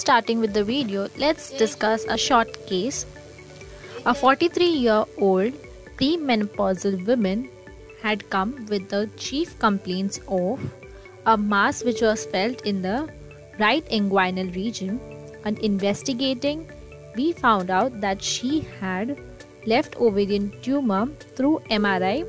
starting with the video, let's discuss a short case. A 43-year-old premenopausal woman had come with the chief complaints of a mass which was felt in the right inguinal region. On investigating, we found out that she had left ovarian tumor through MRI.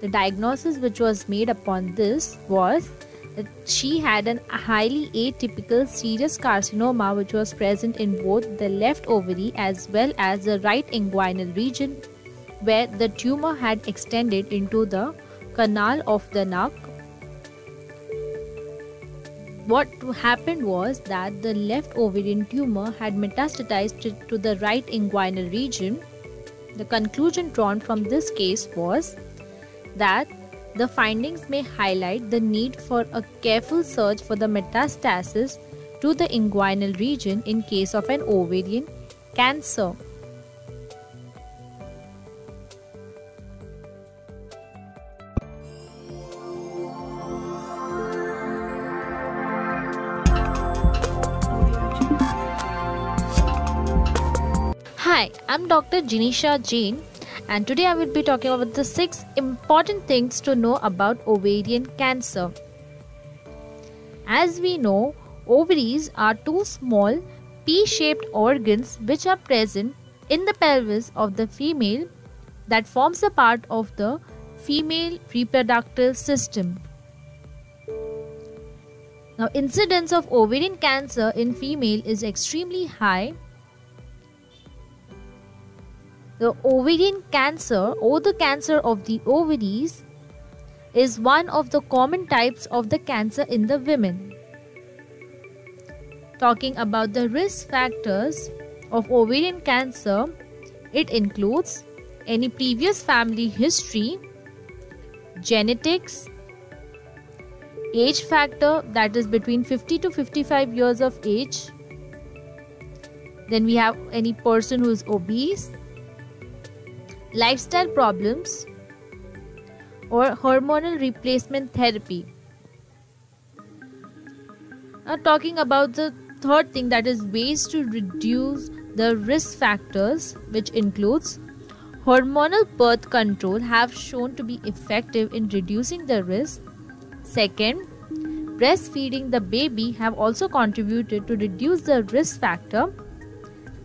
The diagnosis which was made upon this was that she had an highly atypical serous carcinoma which was present in both the left ovary as well as the right inguinal region, where the tumor had extended into the canal of the neck. What happened was that the left ovarian tumor had metastatized to the right inguinal region. The conclusion drawn from this case was that the findings may highlight the need for a careful search for the metastasis to the inguinal region in case of an ovarian cancer. Hi, I'm Dr. Jinisha Jain, and today I will be talking about the 6 important things to know about ovarian cancer. As we know, ovaries are 2 small pea-shaped organs which are present in the pelvis of the female that forms a part of the female reproductive system. Now, incidence of ovarian cancer in female is extremely high. The ovarian cancer or the cancer of the ovaries is one of the common types of the cancer in the women. Talking about the risk factors of ovarian cancer, it includes any previous family history, genetics, age factor, that is between 50 to 55 years of age. Then we have any person who is obese, lifestyle problems, or hormonal replacement therapy. Now talking about the third thing, that is ways to reduce the risk factors, which includes hormonal birth control have shown to be effective in reducing the risk. Second, breastfeeding the baby have also contributed to reduce the risk factor.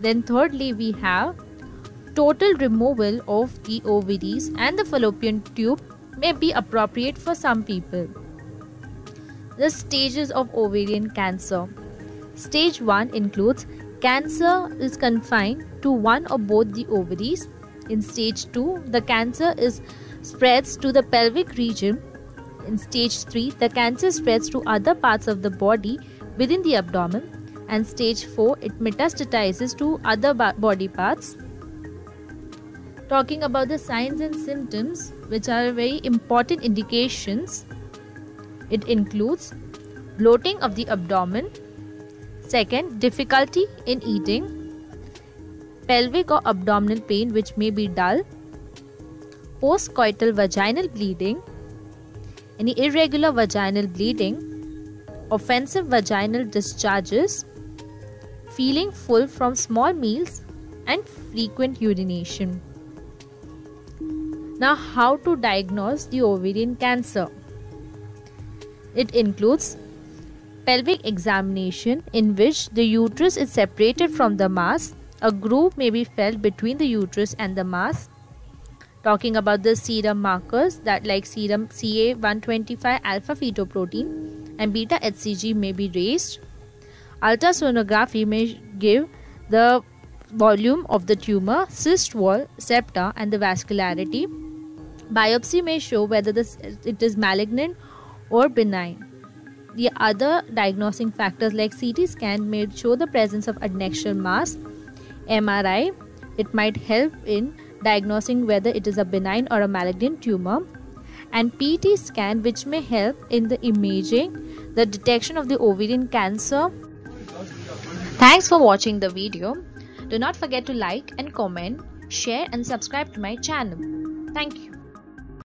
Then thirdly, we have total removal of the ovaries and the fallopian tube may be appropriate for some people. The stages of ovarian cancer. Stage 1 includes cancer is confined to one or both the ovaries. In stage 2, the cancer spreads to the pelvic region. In stage 3, the cancer spreads to other parts of the body within the abdomen. And stage 4, it metastatizes to other body parts. Talking about the signs and symptoms, which are very important indications, it includes bloating of the abdomen. Second, difficulty in eating, pelvic or abdominal pain which may be dull, postcoital vaginal bleeding, any irregular vaginal bleeding, offensive vaginal discharges, feeling full from small meals, and frequent urination. Now, how to diagnose the ovarian cancer? It includes pelvic examination in which the uterus is separated from the mass. A groove may be felt between the uterus and the mass. Talking about the serum markers, that like serum CA-125 alpha fetoprotein and beta HCG may be raised. Ultrasonography may give the volume of the tumor, cyst wall, septa, and the vascularity. Biopsy may show whether it is malignant or benign. The other diagnosing factors like CT scan may show the presence of adnexal mass. MRI, it might help in diagnosing whether it is a benign or a malignant tumor. And PET scan, which may help in the imaging, the detection of the ovarian cancer. Thanks for watching the video. Do not forget to like and comment, share and subscribe to my channel. Thank you.